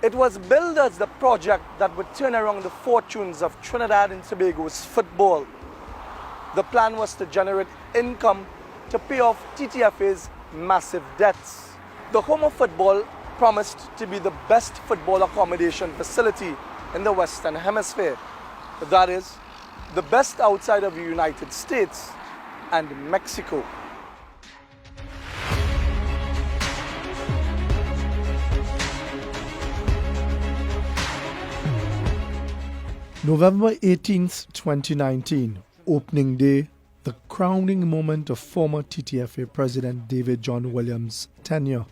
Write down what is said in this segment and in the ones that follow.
It was billed as the project that would turn around the fortunes of Trinidad and Tobago's football. The plan was to generate income to pay off TTFA's massive debts. The home of football promised to be the best football accommodation facility in the Western Hemisphere. That is, the best outside of the United States and Mexico. November 18th, 2019, opening day, the crowning moment of former TTFA President David John Williams' tenure.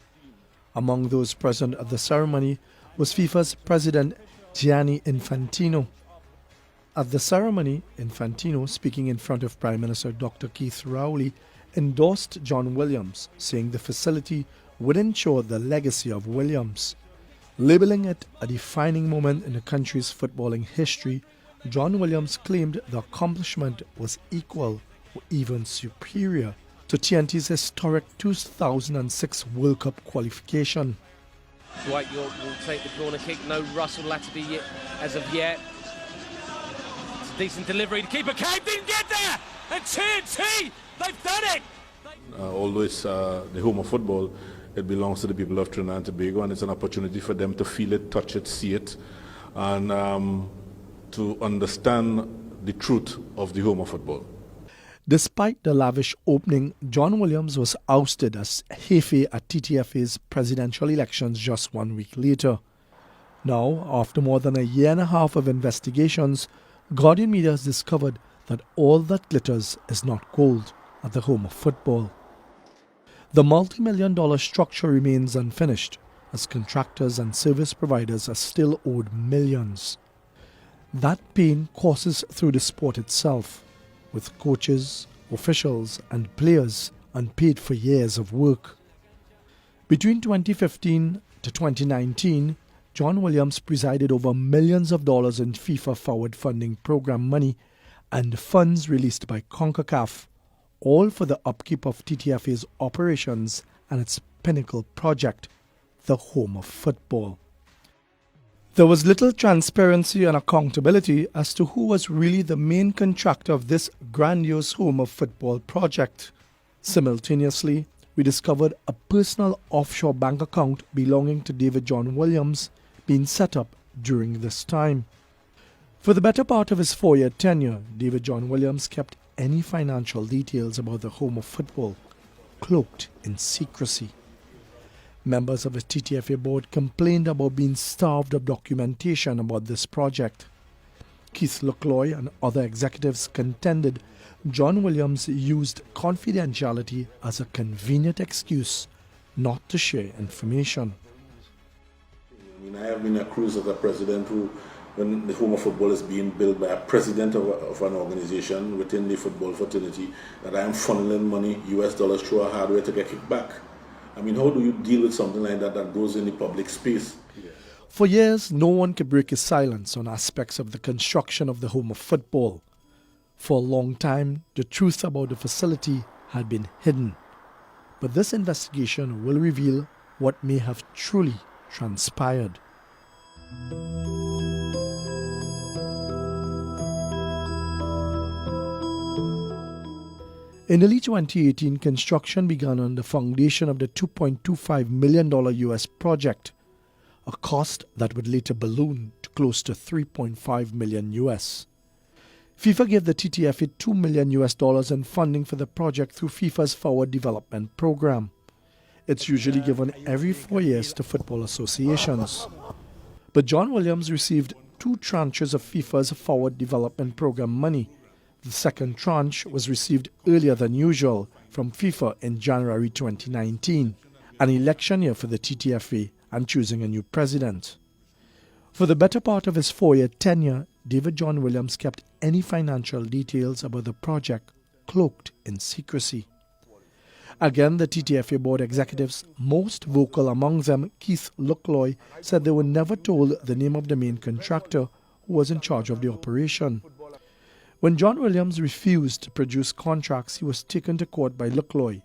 Among those present at the ceremony was FIFA's President Gianni Infantino. At the ceremony, Infantino, speaking in front of Prime Minister Dr. Keith Rowley, endorsed John Williams, saying the facility would ensure the legacy of Williams. Labeling it a defining moment in the country's footballing history, John Williams claimed the accomplishment was equal or even superior to TNT's historic 2006 World Cup qualification. Dwight York will take the corner kick. No Russell Latterby as of yet. It's a decent delivery. The keeper didn't get there! And TNT, they've done it! Although it's the home of football, it belongs to the people of Trinidad and Tobago, and it's an opportunity for them to feel it, touch it, see it, and to understand the truth of the home of football. Despite the lavish opening, John Williams was ousted as Jefe at TTFA's presidential elections just 1 week later. Now, after more than a year and a half of investigations, Guardian Media has discovered that all that glitters is not gold at the home of football. The multi-million-dollar structure remains unfinished, as contractors and service providers are still owed millions. That pain courses through the sport itself, with coaches, officials and players unpaid for years of work. Between 2015 to 2019, John Williams presided over millions of dollars in FIFA Forward Funding Program money and funds released by CONCACAF, all for the upkeep of TTFA's operations and its pinnacle project, the home of football. There was little transparency and accountability as to who was really the main contractor of this grandiose home of football project. Simultaneously, we discovered a personal offshore bank account belonging to David John Williams being set up during this time. For the better part of his 4-year tenure, David John Williams kept any financial details about the home of football cloaked in secrecy. Members of the TTFA board complained about being starved of documentation about this project. Keith Lookloy and other executives contended John Williams used confidentiality as a convenient excuse not to share information. I have been accused as a president who, when the home of football is being built by a president of an organization within the football fraternity, that I am funneling money, US dollars, through a hardware to get kicked back. I mean, how do you deal with something like that that goes in the public space? For years, no one could break his silence on aspects of the construction of the home of football. For a long time, the truth about the facility had been hidden. But this investigation will reveal what may have truly transpired. In early 2018, construction began on the foundation of the $2.25 million US project, a cost that would later balloon to close to $3.5 million US. FIFA gave the TTFA $2 million US in funding for the project through FIFA's Forward Development Program. It's usually given every 4 years to football associations. But John Williams received 2 tranches of FIFA's Forward Development Program money. The second tranche was received earlier than usual from FIFA in January 2019, an election year for the TTFA and choosing a new president. For the better part of his 4-year tenure, David John Williams kept any financial details about the project cloaked in secrecy. Again, the TTFA board executives, most vocal among them Keith Lookloy, said they were never told the name of the main contractor who was in charge of the operation. When John Williams refused to produce contracts, he was taken to court by Lookloy,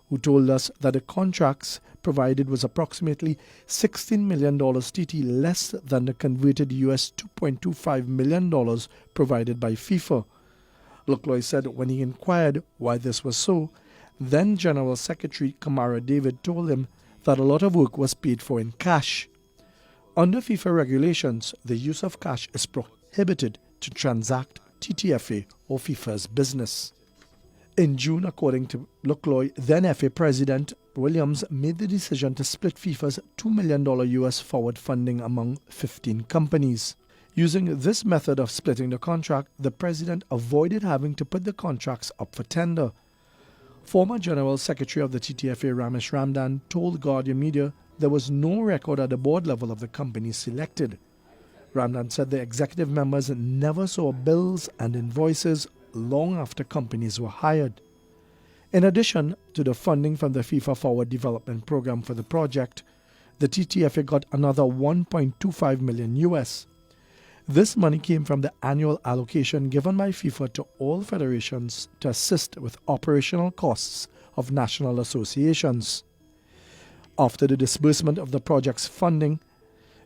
who told us that the contracts provided was approximately $16 million TT less than the converted US $2.25 million provided by FIFA. Lucloy said when he inquired why this was so, then General Secretary Kamara David told him that a lot of work was paid for in cash. Under FIFA regulations, the use of cash is prohibited to transact TTFA or FIFA's business. In June, according to Lucloy, then FA President Williams made the decision to split FIFA's $2 million US forward funding among 15 companies. Using this method of splitting the contract, the president avoided having to put the contracts up for tender. Former General Secretary of the TTFA Ramesh Ramdan told Guardian Media there was no record at the board level of the companies selected. Ramdan said the executive members never saw bills and invoices long after companies were hired. In addition to the funding from the FIFA Forward Development Program for the project, the TTFA got another $1.25 million US. This money came from the annual allocation given by FIFA to all federations to assist with operational costs of national associations. After the disbursement of the project's funding,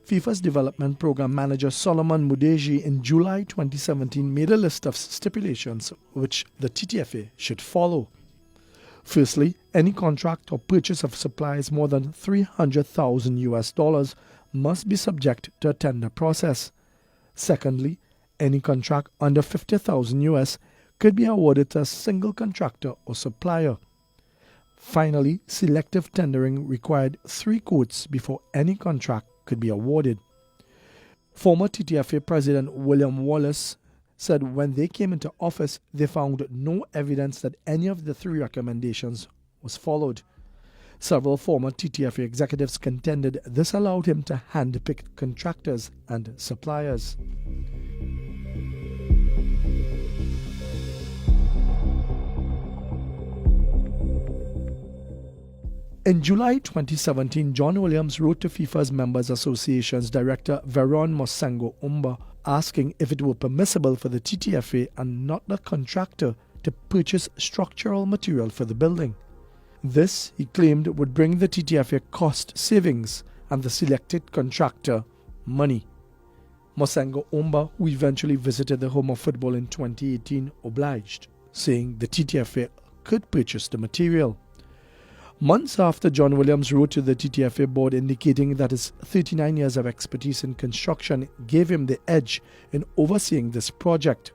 FIFA's development program manager Solomon Mudeji in July 2017 made a list of stipulations which the TTFA should follow. Firstly, any contract or purchase of supplies more than $300,000 US must be subject to a tender process. Secondly, any contract under $50,000 US could be awarded to a single contractor or supplier. Finally, selective tendering required 3 quotes before any contract could be awarded. Former TTFA President William Wallace said when they came into office, they found no evidence that any of the 3 recommendations was followed. Several former TTFA executives contended this allowed him to handpick contractors and suppliers. In July 2017, John Williams wrote to FIFA's Members Association's director Veron Mosengo Umba asking if it were permissible for the TTFA and not the contractor to purchase structural material for the building. This, he claimed, would bring the TTFA cost savings and the selected contractor money. Mosengo Umba, who eventually visited the home of football in 2018, obliged, saying the TTFA could purchase the material. Months after John Williams wrote to the TTFA board indicating that his 39 years of expertise in construction gave him the edge in overseeing this project.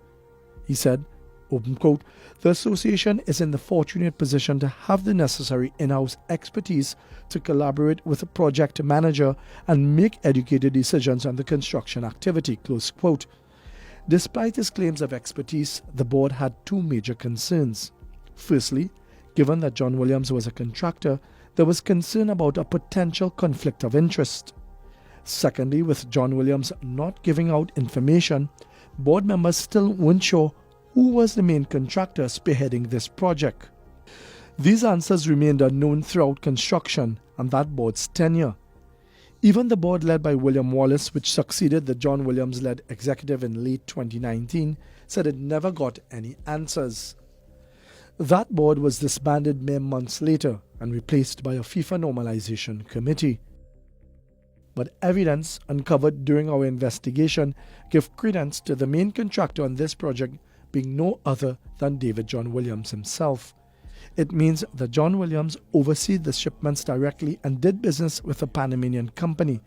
He said, open quote, "The association is in the fortunate position to have the necessary in-house expertise to collaborate with a project manager and make educated decisions on the construction activity," close quote. Despite his claims of expertise, the board had 2 major concerns. Firstly, given that John Williams was a contractor, there was concern about a potential conflict of interest. Secondly, with John Williams not giving out information, board members still weren't sure who was the main contractor spearheading this project. These answers remained unknown throughout construction and that board's tenure. Even the board led by William Wallace, which succeeded the John Williams-led executive in late 2019, said it never got any answers. That board was disbanded mere months later and replaced by a FIFA normalization committee. But evidence uncovered during our investigation gave credence to the main contractor on this project being no other than David John Williams himself. It means that John Williams oversaw the shipments directly and did business with a Panamanian company.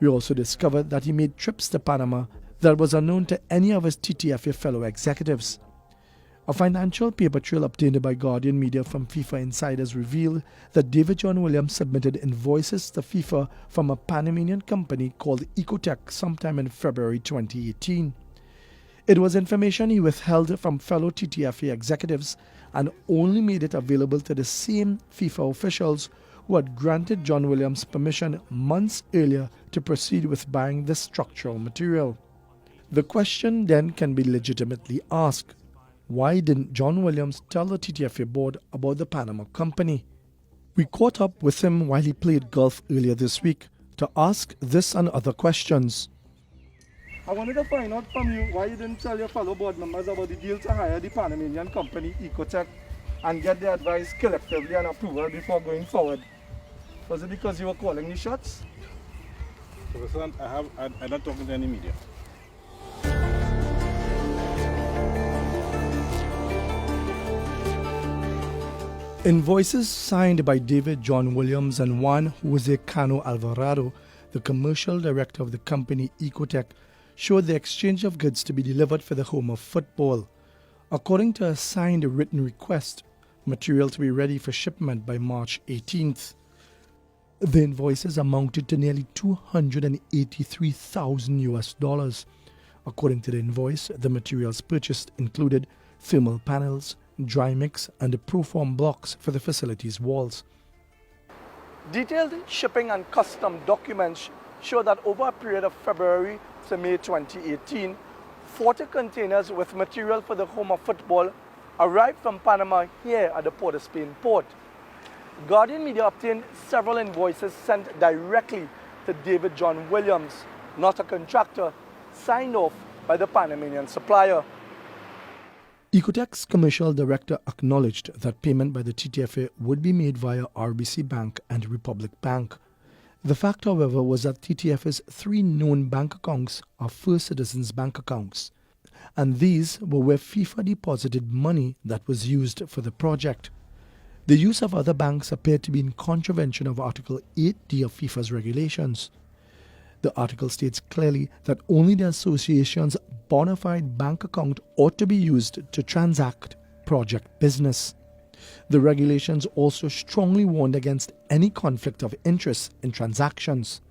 We also discovered that he made trips to Panama that was unknown to any of his TTFA fellow executives. A financial paper trail obtained by Guardian Media from FIFA insiders revealed that David John Williams submitted invoices to FIFA from a Panamanian company called Ecotech sometime in February 2018. It was information he withheld from fellow TTFA executives and only made it available to the same FIFA officials who had granted John Williams permission months earlier to proceed with buying the structural material. The question then can be legitimately asked. Why didn't John Williams tell the TTFA board about the Panama company? We caught up with him while he played golf earlier this week to ask this and other questions. I wanted to find out from you why you didn't tell your fellow board members about the deal to hire the Panamanian company Ecotech and get their advice collectively and approval before going forward. Was it because you were calling the shots? So, son, I'm not talking to any media. Invoices signed by David John Williams and Juan Jose Cano Alvarado, the commercial director of the company Ecotech, showed the exchange of goods to be delivered for the home of football. According to a signed written request, material to be ready for shipment by March 18th. The invoices amounted to nearly $283,000. According to the invoice, the materials purchased included thermal panels, dry mix, and the proform blocks for the facility's walls. Detailed shipping and custom documents show that over a period of February to May 2018, 40 containers with material for the home of football arrived from Panama here at the Port of Spain port. Guardian Media obtained several invoices sent directly to David John Williams, not a contractor, signed off by the Panamanian supplier. Ecotech's commercial director acknowledged that payment by the TTFA would be made via RBC Bank and Republic Bank. The fact, however, was that TTFA's 3 known bank accounts are First Citizens Bank accounts, and these were where FIFA deposited money that was used for the project. The use of other banks appeared to be in contravention of Article 8D of FIFA's regulations. The article states clearly that only the association's bona fide bank account ought to be used to transact project business. The regulations also strongly warned against any conflict of interest in transactions.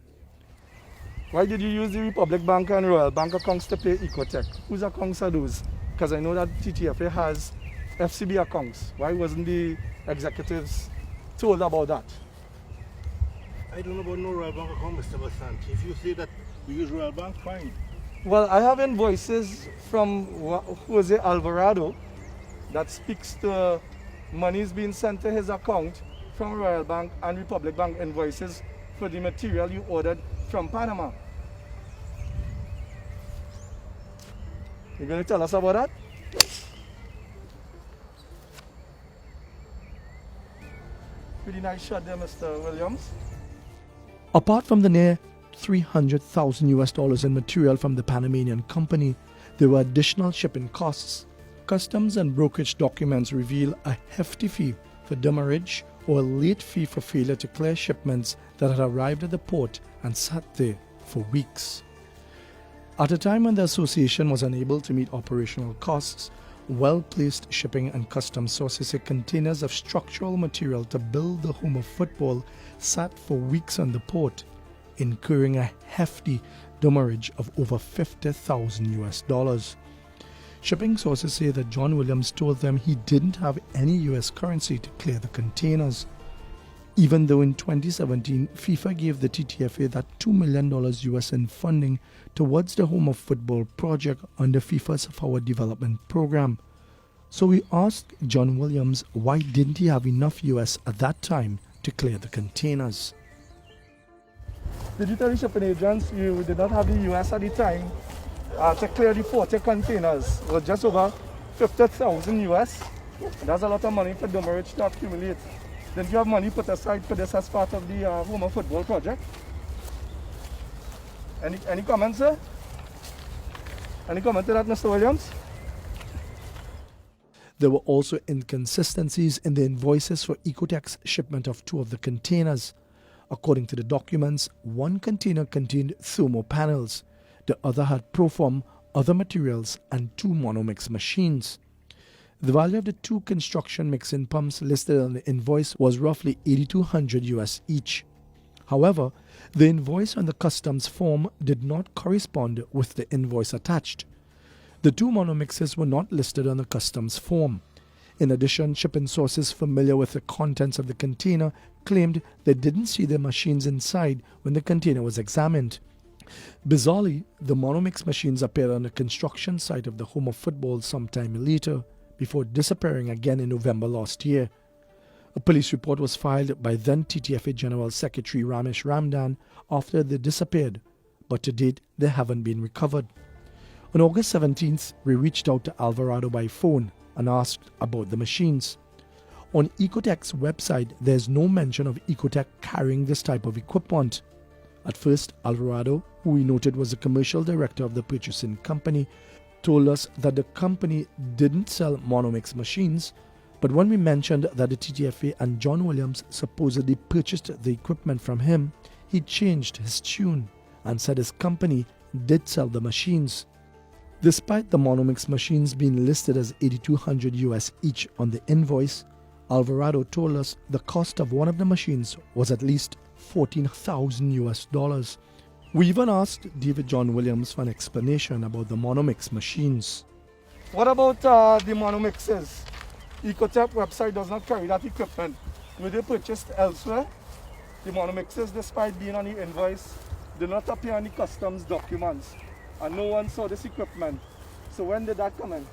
Why did you use the Republic Bank and Royal Bank accounts to pay Ecotech? Whose accounts are those? Because I know that TTFA has FCB accounts. Why wasn't the executives told about that? I don't know about no Royal Bank account, Mr. Basant. If you say that we use Royal Bank, fine. Well, I have invoices from Jose Alvarado that speaks to monies being sent to his account from Royal Bank and Republic Bank, invoices for the material you ordered from Panama. You going to tell us about that? Pretty nice shot there, Mr. Williams. Apart from the near $300,000 in material from the Panamanian company, there were additional shipping costs. Customs and brokerage documents reveal a hefty fee for demurrage or a late fee for failure to clear shipments that had arrived at the port and sat there for weeks. At a time when the association was unable to meet operational costs, well-placed shipping and customs sources say containers of structural material to build the home of football sat for weeks on the port, incurring a hefty demurrage of over $50,000. Shipping sources say that John Williams told them he didn't have any US currency to clear the containers, even though in 2017 FIFA gave the TTFA that $2 million US in funding towards the Home of Football project under FIFA's Forward Development Program. So we asked John Williams why didn't he have enough US at that time to clear the containers. Did you tell the shipping agents you did not have the US at the time to clear the 40 containers? Well, just over 50,000 US. That's a lot of money for demurrage to accumulate. Did you have money put aside for this as part of the Home of Football project? Any comments, sir? Any comment to that, Mr. Williams? There were also inconsistencies in the invoices for Ecotech's shipment of 2 of the containers. According to the documents, 1 container contained thermal panels, the other had Proform, other materials, and 2 monomix machines. The value of the 2 construction mixing pumps listed on the invoice was roughly $8,200 US each. However, the invoice on the customs form did not correspond with the invoice attached. The 2 monomixes were not listed on the customs form. In addition, shipping sources familiar with the contents of the container claimed they didn't see the machines inside when the container was examined. Bizarrely, the monomix machines appeared on the construction site of the Home of Football sometime later, before disappearing again in November last year. A police report was filed by then TTFA General Secretary Ramesh Ramdan after they disappeared, but to date they haven't been recovered. On August 17th, we reached out to Alvarado by phone and asked about the machines. On Ecotech's website, there's no mention of Ecotech carrying this type of equipment. At first, Alvarado, who we noted was the commercial director of the purchasing company, told us that the company didn't sell Monomix machines, but when we mentioned that the TTFA and John Williams supposedly purchased the equipment from him, he changed his tune and said his company did sell the machines. Despite the Monomix machines being listed as $8,200 US each on the invoice, Alvarado told us the cost of one of the machines was at least $14,000 US. We even asked David John Williams for an explanation about the Monomix machines. What about the Monomixes? Ecotech website does not carry that equipment. Were they purchased elsewhere? The Monomixes, despite being on the invoice, did not appear on the customs documents, and no one saw this equipment. So when did that come in?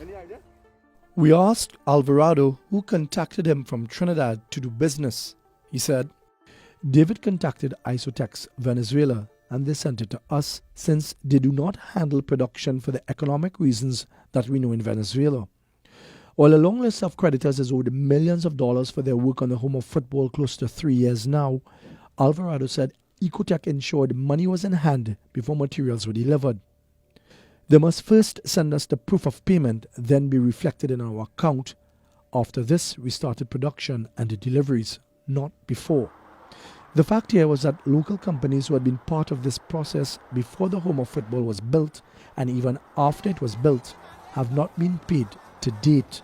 Any idea? We asked Alvarado who contacted him from Trinidad to do business. He said, David contacted Isotex Venezuela and they sent it to us since they do not handle production for the economic reasons that we know in Venezuela. While a long list of creditors is owed millions of dollars for their work on the home of football close to 3 years now, Alvarado said Ecotech ensured money was in hand before materials were delivered. They must first send us the proof of payment, then be reflected in our account. After this, we started production and the deliveries, not before. The fact here was that local companies who had been part of this process before the home of football was built and even after it was built have not been paid to date.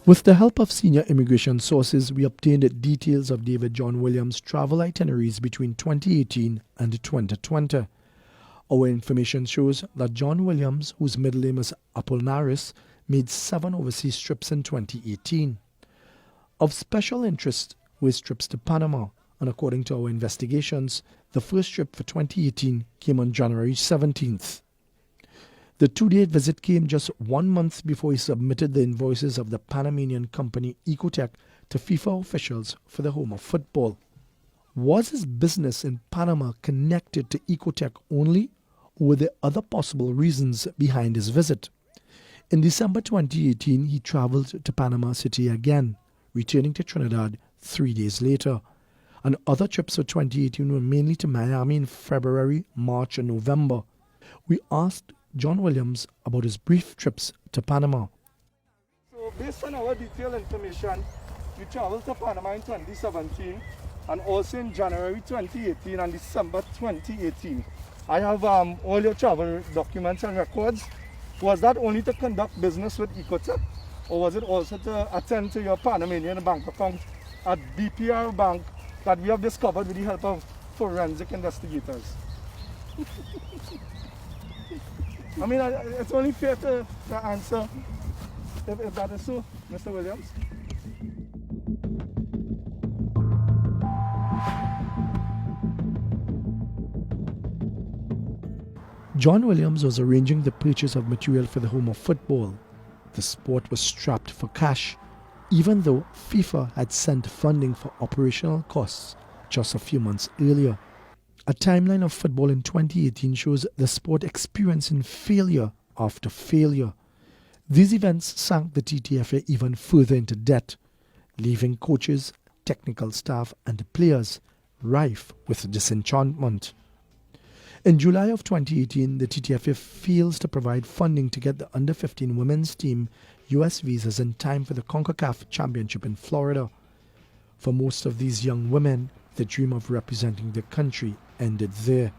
With the help of senior immigration sources, we obtained details of David John Williams' travel itineraries between 2018 and 2020. Our information shows that John Williams, whose middle name is Apollinaris, made 7 overseas trips in 2018. Of special interest were his trips to Panama, and according to our investigations, the first trip for 2018 came on January 17th. The 2-day visit came just 1 month before he submitted the invoices of the Panamanian company Ecotech to FIFA officials for the home of football. Was his business in Panama connected to Ecotech only, or were there other possible reasons behind his visit? In December 2018, he traveled to Panama City again, returning to Trinidad 3 days later. And other trips for 2018 were mainly to Miami in February, March and November. We asked John Williams about his brief trips to Panama. So based on our detailed information, you traveled to Panama in 2017 and also in January 2018 and December 2018. I have all your travel documents and records. Was that only to conduct business with Ecotech, or was it also to attend to your Panamanian bank account at BPR Bank that we have discovered with the help of forensic investigators? I mean, it's only fair to answer if that is so, Mr. Williams. John Williams was arranging the purchase of material for the home of football. The sport was strapped for cash, even though FIFA had sent funding for operational costs just a few months earlier. A timeline of football in 2018 shows the sport experiencing failure after failure. These events sank the TTFA even further into debt, leaving coaches, technical staff and players rife with disenchantment. In July of 2018, the TTFA fails to provide funding to get the under-15 women's team US visas in time for the CONCACAF Championship in Florida. For most of these young women, the dream of representing the country ended there.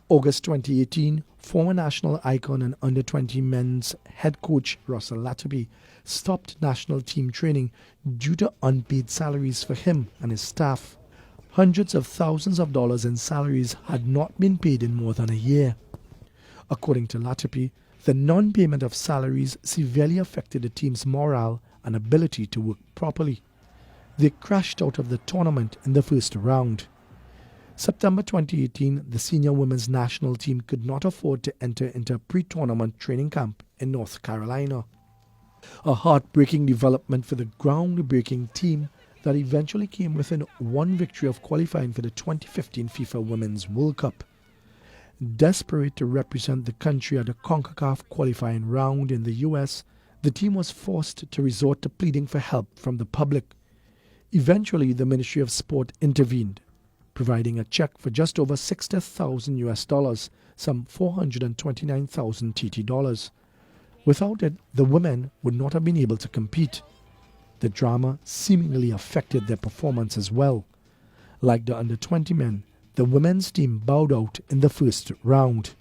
August 2018, former national icon and under-20 men's head coach Russell Latterby stopped national team training due to unpaid salaries for him and his staff. Hundreds of thousands of dollars in salaries had not been paid in more than a year. According to Latterby, the non-payment of salaries severely affected the team's morale and ability to work properly. They crashed out of the tournament in the first round. September 2018, the senior women's national team could not afford to enter into a pre-tournament training camp in North Carolina. A heartbreaking development for the groundbreaking team that eventually came within one victory of qualifying for the 2015 FIFA Women's World Cup. Desperate to represent the country at the CONCACAF qualifying round in the US, the team was forced to resort to pleading for help from the public. Eventually, the Ministry of Sport intervened, providing a check for just over $60,000, some 429,000 TT dollars. Without it, the women would not have been able to compete. The drama seemingly affected their performance as well. Like the under-20 men, the women's team bowed out in the first round.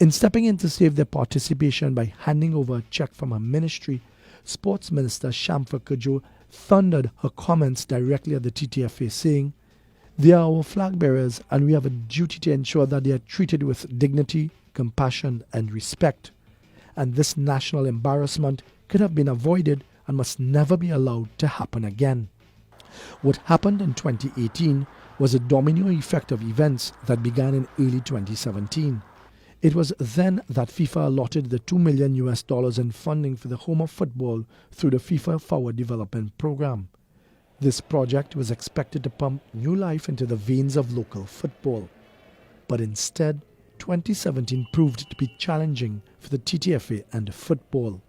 In stepping in to save their participation by handing over a check from her ministry, Sports Minister Shamfa Kajo thundered her comments directly at the TTFA, saying, "They are our flag bearers and we have a duty to ensure that they are treated with dignity, compassion and respect. And this national embarrassment could have been avoided and must never be allowed to happen again." What happened in 2018 was a domino effect of events that began in early 2017. It was then that FIFA allotted the $2 million in funding for the home of football through the FIFA Forward Development Program. This project was expected to pump new life into the veins of local football. But instead, 2017 proved to be challenging for the TTFA and football.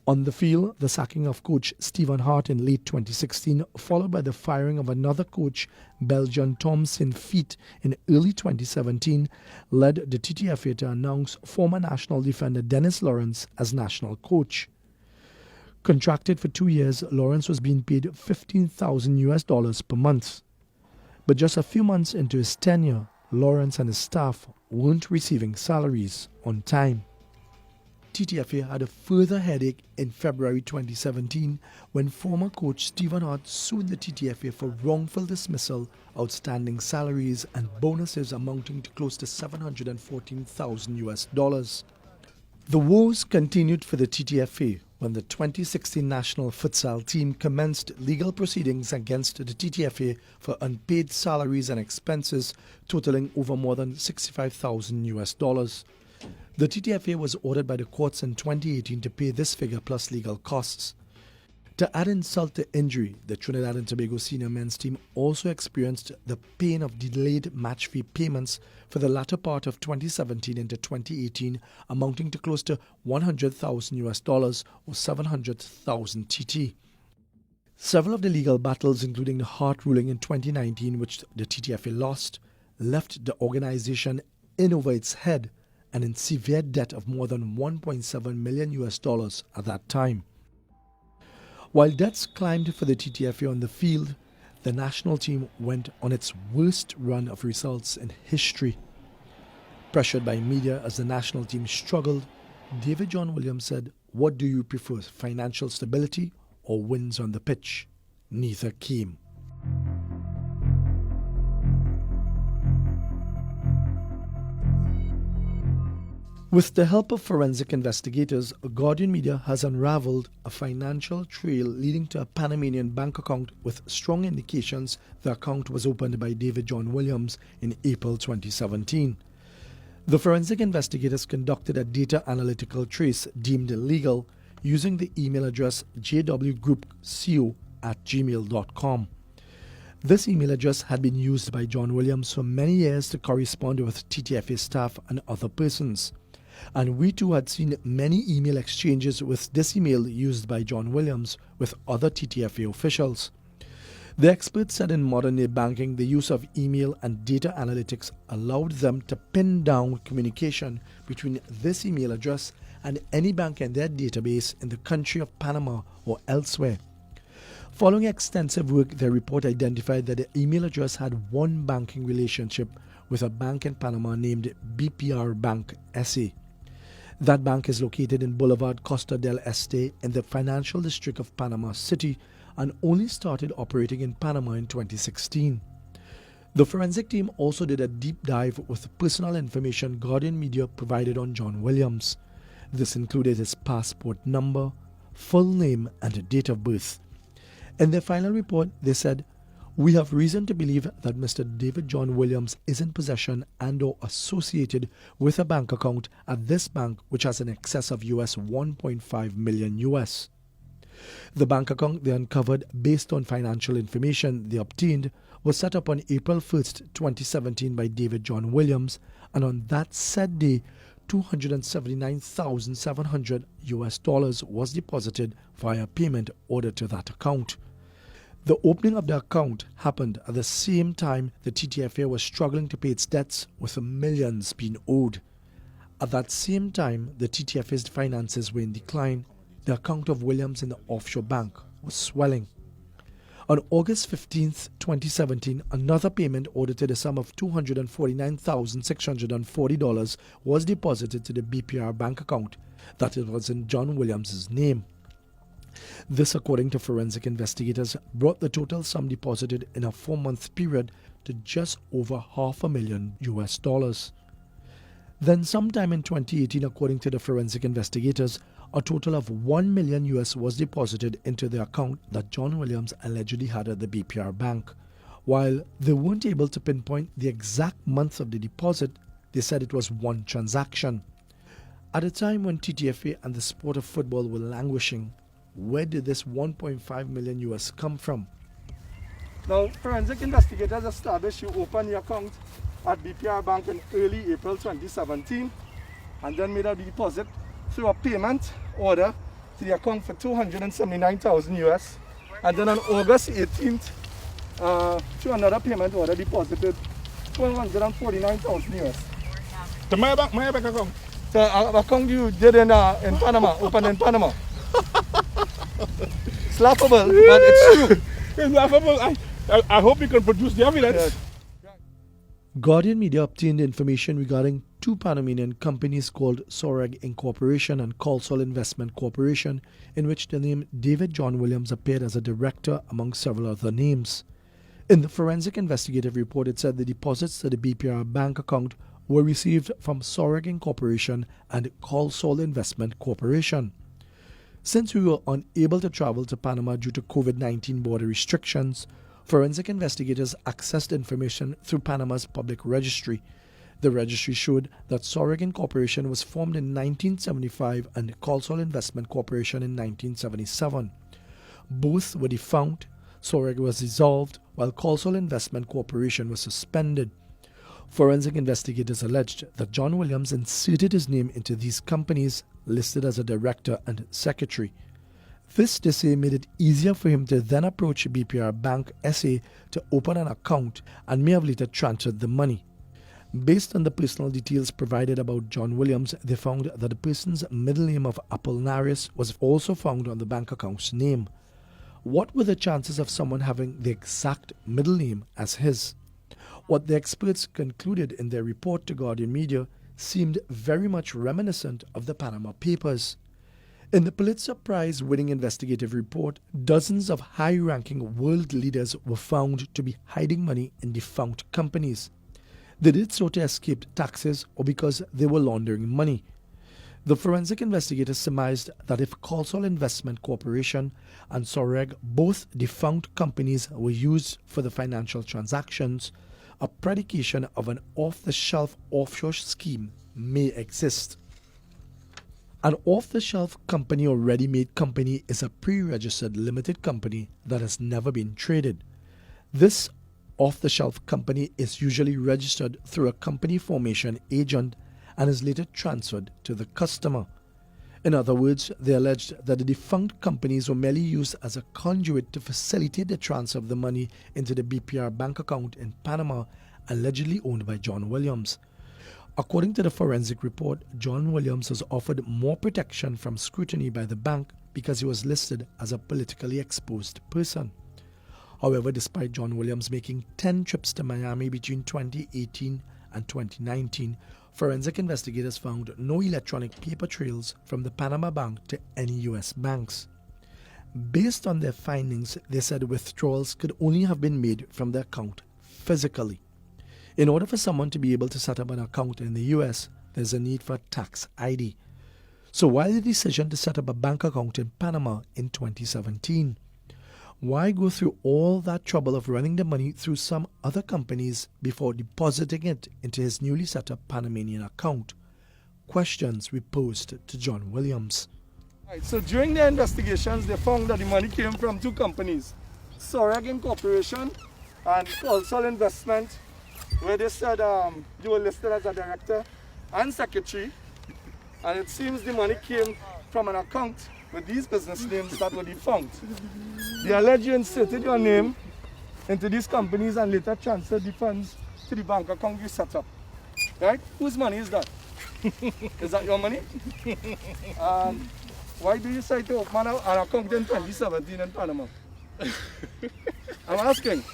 On the field, the sacking of coach Stephen Hart in late 2016, followed by the firing of another coach, Belgian Tom Saint-Fiet, in early 2017, led the TTFA to announce former national defender Dennis Lawrence as national coach. Contracted for 2 years, Lawrence was being paid $15,000 per month. But just a few months into his tenure, Lawrence and his staff weren't receiving salaries on time. TTFA had a further headache in February 2017 when former coach Stephen Hart sued the TTFA for wrongful dismissal, outstanding salaries and bonuses amounting to close to $714,000. The woes continued for the TTFA when the 2016 national futsal team commenced legal proceedings against the TTFA for unpaid salaries and expenses totaling over more than $65,000. The TTFA was ordered by the courts in 2018 to pay this figure plus legal costs. To add insult to injury, the Trinidad and Tobago senior men's team also experienced the pain of delayed match fee payments for the latter part of 2017 into 2018, amounting to close to $100,000 or 700,000 TT. Several of the legal battles, including the Hart ruling in 2019, which the TTFA lost, left the organization in over its head and in severe debt of more than $1.7 million at that time. While debts climbed for the TTFA on the field, the national team went on its worst run of results in history. Pressured by media as the national team struggled, David John Williams said, "What do you prefer, financial stability or wins on the pitch?" Neither came. With the help of forensic investigators, Guardian Media has unraveled a financial trail leading to a Panamanian bank account with strong indications the account was opened by David John Williams in April 2017. The forensic investigators conducted a data analytical trace deemed illegal using the email address jwgroupco@gmail.com. This email address had been used by John Williams for many years to correspond with TTFA staff and other persons. And we too had seen many email exchanges with this email used by John Williams with other TTFA officials. The experts said in modern-day banking, the use of email and data analytics allowed them to pin down communication between this email address and any bank in their database in the country of Panama or elsewhere. Following extensive work, their report identified that the email address had one banking relationship with a bank in Panama named BPR Bank SA. That bank is located in Boulevard Costa del Este in the financial district of Panama City and only started operating in Panama in 2016. The forensic team also did a deep dive with personal information Guardian Media provided on John Williams. This included his passport number, full name and date of birth. In their final report, they said, We have reason to believe that Mr. David John Williams is in possession and or associated with a bank account at this bank which has an excess of US 1.5 million US. The bank account they uncovered based on financial information they obtained was set up on April 1st, 2017 by David John Williams, and on that said day, $279,700 US was deposited via payment order to that account. The opening of the account happened at the same time the TTFA was struggling to pay its debts, with millions being owed. At that same time, the TTFA's finances were in decline. The account of Williams in the offshore bank was swelling. On August 15, 2017, another payment order to the sum of $249,640 was deposited to the BPR bank account that it was in John Williams' name. This, according to forensic investigators, brought the total sum deposited in a 4-month period to just over $500,000 US. Then sometime in 2018, according to the forensic investigators, a total of $1 million US was deposited into the account that John Williams allegedly had at the BPR bank. While they weren't able to pinpoint the exact month of the deposit, they said it was one transaction. At a time when TTFA and the sport of football were languishing, where did this 1.5 million US come from? Now, forensic investigators established you opened the account at BPR Bank in early April 2017 and then made a deposit through a payment order to the account for $279,000 US, and then on August 18th, through another payment order deposited $149,000 US. To my bank account. The account you did in Panama, opened in Panama. It's laughable, but it's true. It's laughable. I hope you can produce the evidence. Yes. Guardian Media obtained information regarding two Panamanian companies called Soreg Incorporation and Colsol Investment Corporation, in which the name David John Williams appeared as a director among several other names. In the forensic investigative report, it said the deposits to the BPR bank account were received from Soreg Incorporation and Colsol Investment Corporation. Since we were unable to travel to Panama due to COVID-19 border restrictions, forensic investigators accessed information through Panama's public registry. The registry showed that Soreg Incorporation was formed in 1975 and Colsol Investment Corporation in 1977. Both were defunct. Soreg was dissolved, while Colsol Investment Corporation was suspended. Forensic investigators alleged that John Williams inserted his name into these companies, listed as a director and secretary. This, they say, made it easier for him to then approach BPR Bank SA to open an account and may have later transferred the money. Based on the personal details provided about John Williams, they found that the person's middle name of Apollinaris was also found on the bank account's name. What were the chances of someone having the exact middle name as his? What the experts concluded in their report to Guardian Media seemed very much reminiscent of the Panama Papers. In the Pulitzer Prize-winning investigative report, dozens of high-ranking world leaders were found to be hiding money in defunct companies. They did so to escape taxes or because they were laundering money. The forensic investigators surmised that if Colsol Investment Corporation and Soreg, both defunct companies, were used for the financial transactions, a predication of an off-the-shelf offshore scheme may exist. An off-the-shelf company or ready-made company is a pre-registered limited company that has never been traded. This off-the-shelf company is usually registered through a company formation agent and is later transferred to the customer. In other words, they alleged that the defunct companies were merely used as a conduit to facilitate the transfer of the money into the BPR bank account in Panama, allegedly owned by John Williams. According to the forensic report, John Williams was offered more protection from scrutiny by the bank because he was listed as a politically exposed person. However, despite John Williams making 10 trips to Miami between 2018 and 2019, forensic investigators found no electronic paper trails from the Panama Bank to any U.S. banks. Based on their findings, they said withdrawals could only have been made from the account physically. In order for someone to be able to set up an account in the U.S., there's a need for a tax ID. So why the decision to set up a bank account in Panama in 2017? Why go through all that trouble of running the money through some other companies before depositing it into his newly set up Panamanian account? Questions we posed to John Williams. Right, so during their investigations, they found that the money came from two companies, Sorag Incorporation and Colsol Investment, where they said you were listed as a director and secretary, and it seems the money came from an account with these business names that were defunct. They allege you inserted your name into these companies and later transferred the funds to the bank account you set up. Right? Whose money is that? Is that your money? Why do you decide to open an account in 2017 in Panama? I'm asking.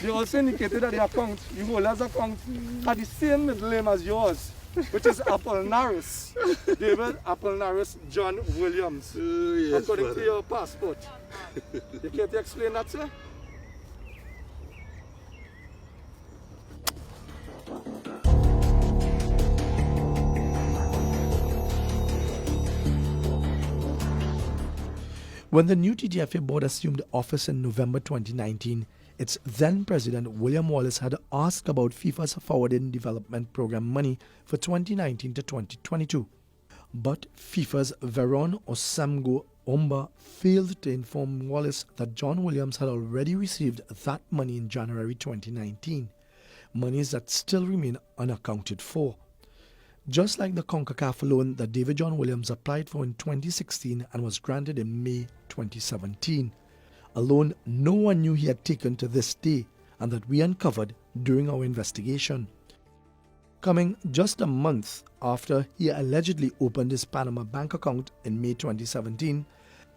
They also indicated that the account, the holder's account, had the same middle name as yours, which is Apollinaris. David Apollinaris John Williams, yes, according to your passport. You care to explain that, sir? When the new TTFA board assumed office in November 2019, its then president William Wallace had asked about FIFA's forwarding development program money for 2019 to 2022. But FIFA's Veron Osamgo Omba failed to inform Wallace that John Williams had already received that money in January 2019, monies that still remain unaccounted for. Just like the CONCACAF loan that David John Williams applied for in 2016 and was granted in May 2017, a loan no one knew he had taken to this day and that we uncovered during our investigation. Coming just a month after he allegedly opened his Panama bank account in May 2017,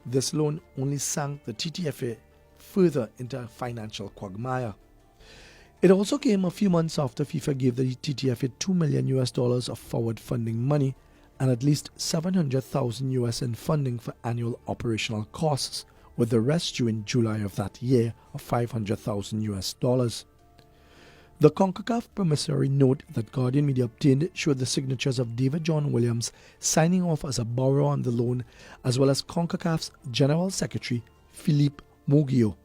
this loan only sank the TTFA further into a financial quagmire. It also came a few months after FIFA gave the TTFA $2 million of forward funding money and at least $700,000 in funding for annual operational costs, with the rest due in July of that year of $500,000. The CONCACAF promissory note that Guardian Media obtained showed the signatures of David John Williams signing off as a borrower on the loan, as well as CONCACAF's General Secretary Philippe Mogio.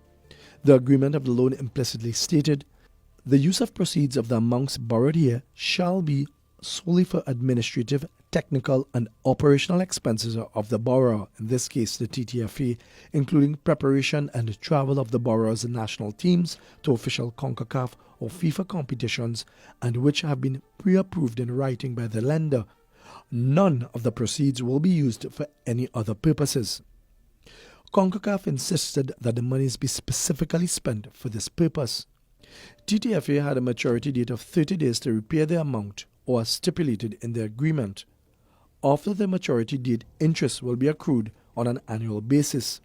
The agreement of the loan implicitly stated, "The use of proceeds of the amounts borrowed here shall be solely for administrative, technical, and operational expenses of the borrower, in this case the TTFA, including preparation and travel of the borrower's national teams to official CONCACAF or FIFA competitions, and which have been pre-approved in writing by the lender. None of the proceeds will be used for any other purposes." CONCACAF insisted that the monies be specifically spent for this purpose. TTFA had a maturity date of 30 days to repay the amount, or as stipulated in the agreement. After the maturity date, interest will be accrued on an annual basis.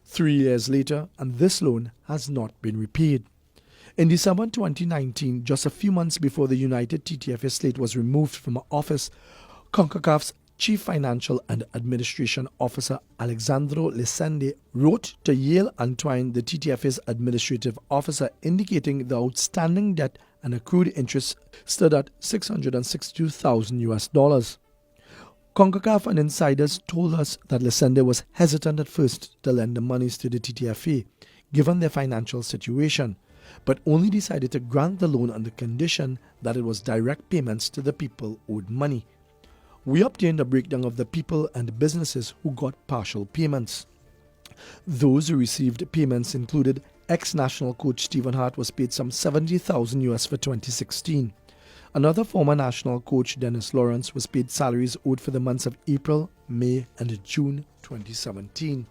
3 years later, and this loan has not been repaid. In December 2019, just a few months before the United TTFA slate was removed from office, CONCACAF's Chief Financial and Administration Officer Alexandro Lesende wrote to Yale Antoine, the TTFA's administrative officer, indicating the outstanding debt and accrued interest stood at $662,000. CONCACAF and insiders told us that Lesende was hesitant at first to lend the monies to the TTFA, given their financial situation, but only decided to grant the loan on the condition that it was direct payments to the people owed money. We obtained a breakdown of the people and businesses who got partial payments. Those who received payments included ex-national coach Stephen Hart was paid some $70,000 for 2016. Another former national coach, Dennis Lawrence, was paid salaries owed for the months of April, May, and June 2017.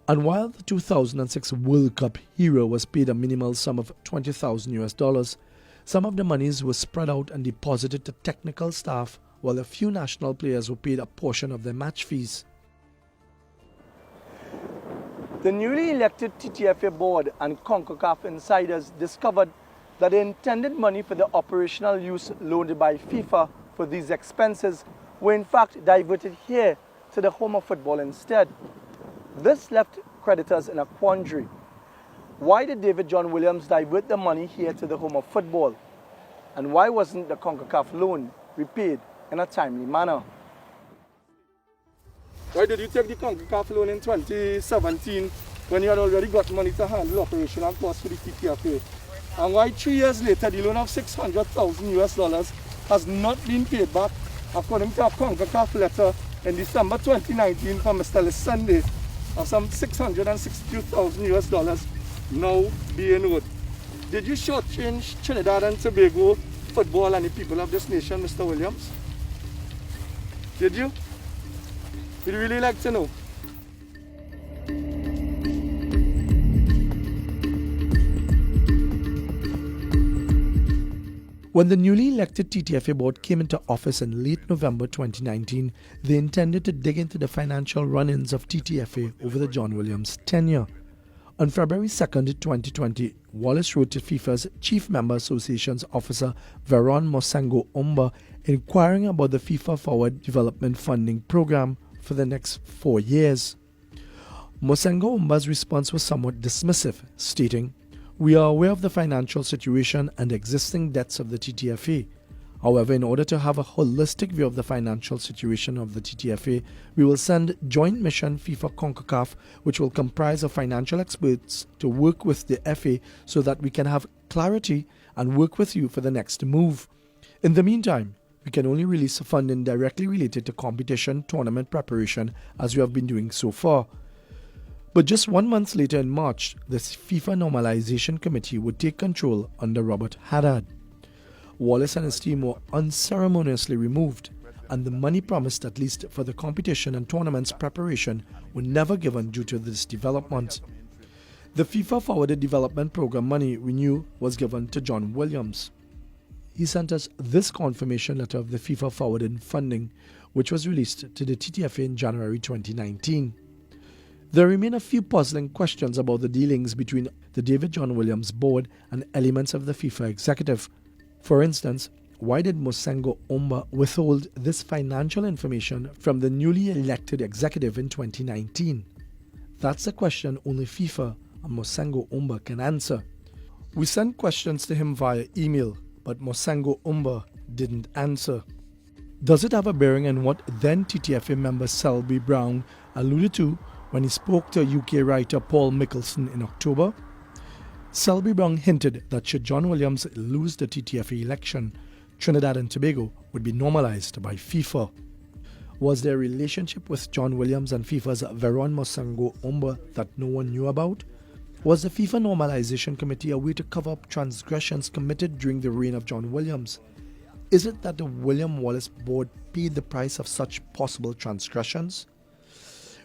And while the 2006 World Cup hero was paid a minimal sum of $20,000, some of the monies were spread out and deposited to technical staff, while a few national players were paid a portion of their match fees. The newly elected TTFA board and CONCACAF insiders discovered that the intended money for the operational use loaned by FIFA for these expenses were in fact diverted here to the home of football instead. This left creditors in a quandary. Why did David John Williams divert the money here to the home of football? And why wasn't the CONCACAF loan repaid in a timely manner? Why did you take the CONCACAF loan in 2017 when you had already got money to handle operational costs for the TTFA? And why 3 years later, the loan of $600,000 has not been paid back, according to a CONCACAF letter in December 2019 from Mr. Sunday of some $662,000 now being owed. Did you shortchange Trinidad and Tobago football and the people of this nation, Mr. Williams? Did you? We'd really like to know. When the newly elected TTFA board came into office in late November 2019, they intended to dig into the financial run-ins of TTFA over the John Williams tenure. On February 2, 2020, Wallace wrote to FIFA's Chief Member Association's officer Veron Mosengo Umba inquiring about the FIFA Forward Development Funding Program for the next 4 years. Mosengo Umba's response was somewhat dismissive, stating, "We are aware of the financial situation and existing debts of the TTFA. However, in order to have a holistic view of the financial situation of the TTFA, we will send Joint Mission FIFA CONCACAF, which will comprise of financial experts, to work with the FA so that we can have clarity and work with you for the next move. In the meantime, we can only release funding directly related to competition tournament preparation as we have been doing so far." But just 1 month later in March, the FIFA Normalization Committee would take control under Robert Haddad. Wallace and his team were unceremoniously removed, and the money promised at least for the competition and tournaments preparation were never given due to this development. The FIFA Forwarded Development Program money we knew was given to John Williams. He sent us this confirmation letter of the FIFA Forwarded funding, which was released to the TTFA in January 2019. There remain a few puzzling questions about the dealings between the David John Williams board and elements of the FIFA executive. For instance, why did Mosengo Umba withhold this financial information from the newly elected executive in 2019? That's a question only FIFA and Mosengo Umba can answer. We sent questions to him via email, but Mosengo Umba didn't answer. Does it have a bearing on what then TTFA member Selby Brown alluded to when he spoke to UK writer Paul Mickelson in October? Selby Brown hinted that should John Williams lose the TTFA election, Trinidad and Tobago would be normalized by FIFA. Was there a relationship with John Williams and FIFA's Veron Mosengo Umba that no one knew about? Was the FIFA Normalization Committee a way to cover up transgressions committed during the reign of John Williams? Is it that the William Wallace board paid the price of such possible transgressions?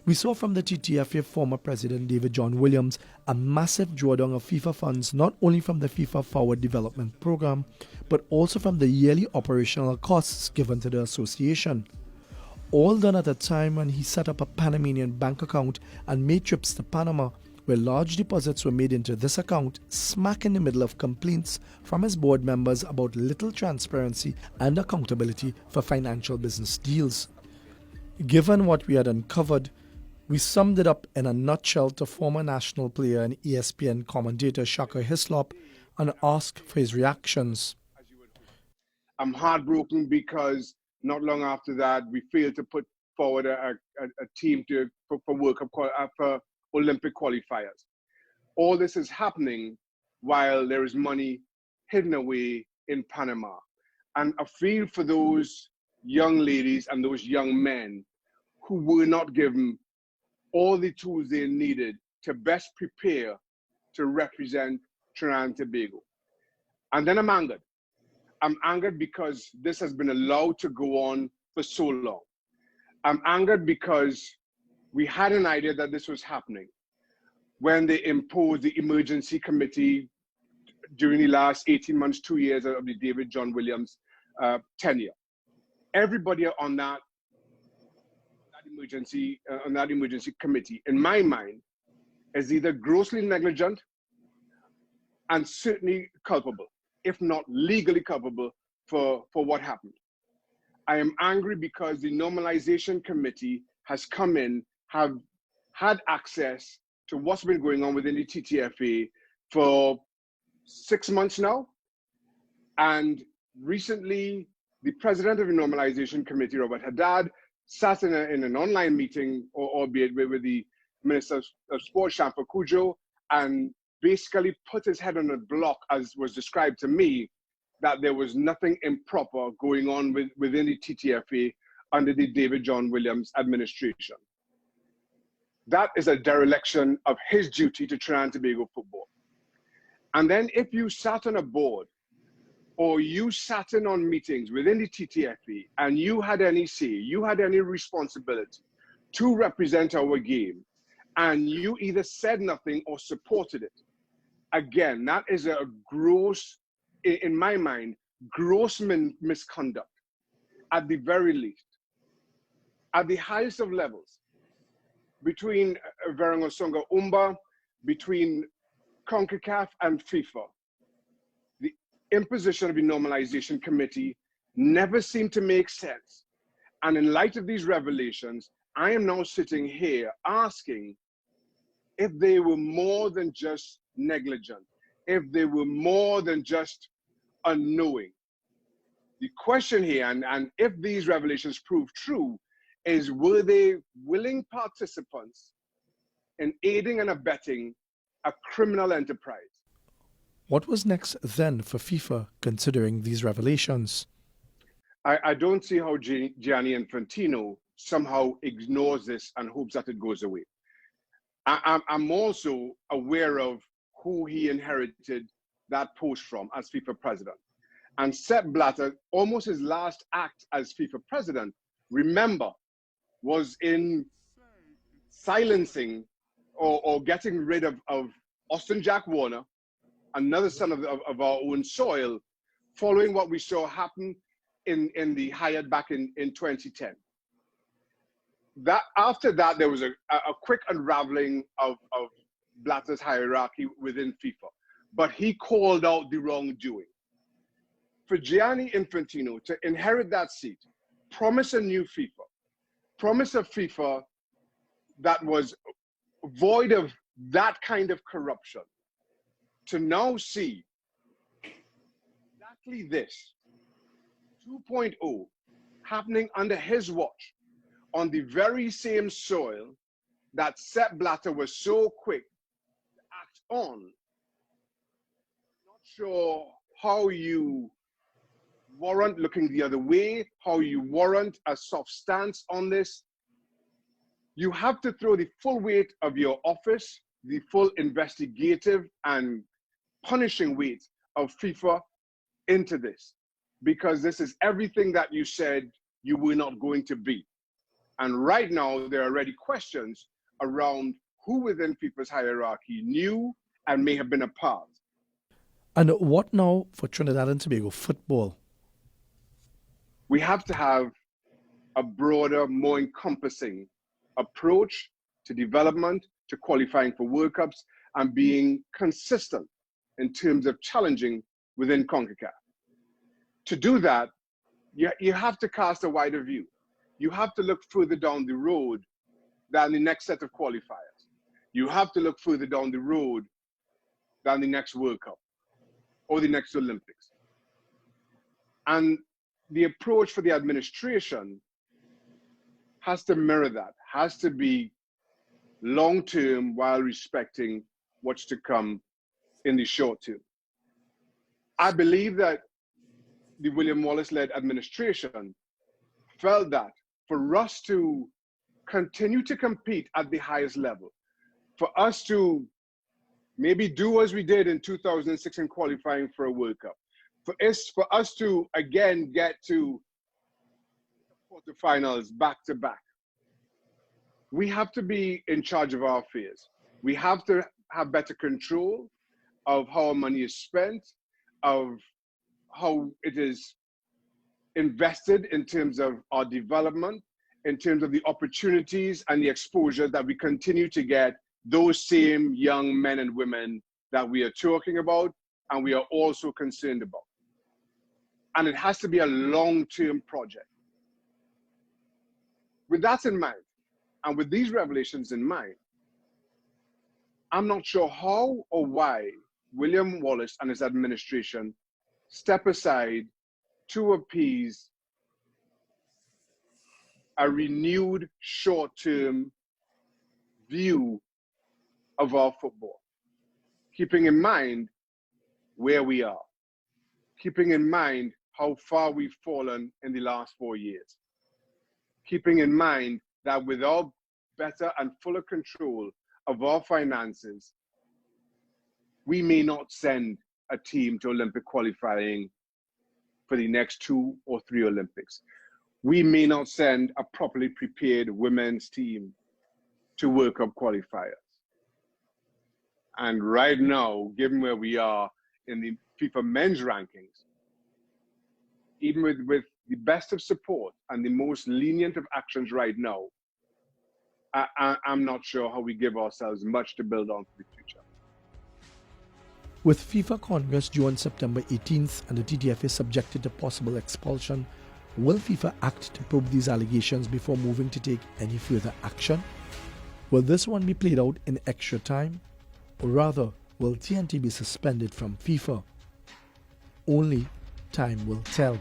We saw from the TTFA former president David John Williams a massive drawdown of FIFA funds not only from the FIFA Forward Development Program, but also from the yearly operational costs given to the association. All done at a time when he set up a Panamanian bank account and made trips to Panama, where large deposits were made into this account, smack in the middle of complaints from his board members about little transparency and accountability for financial business deals. Given what we had uncovered, we summed it up in a nutshell to former national player and ESPN commentator Shaka Hislop and asked for his reactions. I'm heartbroken because not long after that, we failed to put forward a team for Olympic qualifiers. All this is happening while there is money hidden away in Panama. And I feel for those young ladies and those young men who were not given all the tools they needed to best prepare to represent Trinidad and Tobago. And then I'm angered. I'm angered because this has been allowed to go on for so long. I'm angered because we had an idea that this was happening when they imposed the emergency committee during the last 18 months, 2 years of the David John Williams tenure. Everybody on that emergency committee, in my mind, is either grossly negligent and certainly culpable, if not legally culpable for what happened. I am angry because the normalization committee has come in, have had access to what's been going on within the TTFA for 6 months now. And recently, the president of the normalization committee, Robert Haddad, sat in an online meeting, albeit with the Minister of Sport, Shampa Kujo, and basically put his head on a block, as was described to me, that there was nothing improper going on within the TTFA under the David John Williams administration. That is a dereliction of his duty to Trinidad and Tobago football. And then if you sat on a board or you sat in on meetings within the TTFA and you had any say, you had any responsibility to represent our game, and you either said nothing or supported it, again, that is a gross, in my mind, gross misconduct at the very least. At the highest of levels, between Verangosonga Umba, between CONCACAF and FIFA, the imposition of the normalization committee never seemed to make sense. And in light of these revelations, I am now sitting here asking if they were more than just negligent, if they were more than just unknowing. The question here, and if these revelations prove true, is were they willing participants in aiding and abetting a criminal enterprise? What was next then for FIFA, considering these revelations? I don't see how Gianni Infantino somehow ignores this and hopes that it goes away. I'm also aware of who he inherited that post from as FIFA president. And Sepp Blatter, almost his last act as FIFA president, remember, was in silencing or getting rid of Austin Jack Warner, another son of our own soil, following what we saw happen in the Hyatt back in 2010. After that, there was a quick unraveling of Blatter's hierarchy within FIFA, but he called out the wrongdoing. For Gianni Infantino to inherit that seat, promise a new FIFA, promise a FIFA that was void of that kind of corruption, to now see exactly this, 2.0, happening under his watch on the very same soil that Sepp Blatter was so quick to act on. Not sure how you warrant looking the other way, how you warrant a soft stance on this. You have to throw the full weight of your office, the full investigative and punishing weight of FIFA into this, because this is everything that you said you were not going to be. And right now, there are already questions around who within FIFA's hierarchy knew and may have been a part. And what now for Trinidad and Tobago football? We have to have a broader, more encompassing approach to development, to qualifying for World Cups, and being consistent in terms of challenging within CONCACAF. To do that, you have to cast a wider view. You have to look further down the road than the next set of qualifiers. You have to look further down the road than the next World Cup or the next Olympics. And the approach for the administration has to mirror that, has to be long-term while respecting what's to come in the short term. I believe that the William Wallace-led administration felt that for us to continue to compete at the highest level, for us to maybe do as we did in 2006 in qualifying for a World Cup, for us to again get to quarterfinals back to back, we have to be in charge of our affairs. We have to have better control of how our money is spent, of how it is invested in terms of our development, in terms of the opportunities and the exposure that we continue to get those same young men and women that we are talking about and we are also concerned about. And it has to be a long-term project. With that in mind, and with these revelations in mind, I'm not sure how or why William Wallace and his administration step aside to appease a renewed short-term view of our football, keeping in mind where we are, keeping in mind how far we've fallen in the last 4 years, keeping in mind that without better and fuller control of our finances, we may not send a team to Olympic qualifying for the next 2 or 3 Olympics. We may not send a properly prepared women's team to World Cup qualifiers. And right now, given where we are in the FIFA men's rankings, even with the best of support and the most lenient of actions right now, I'm not sure how we give ourselves much to build on for the future. With FIFA Congress due on September 18th and the TTFA subjected to possible expulsion, will FIFA act to probe these allegations before moving to take any further action? Will this one be played out in extra time? Or rather, will TNT be suspended from FIFA? Only time will tell.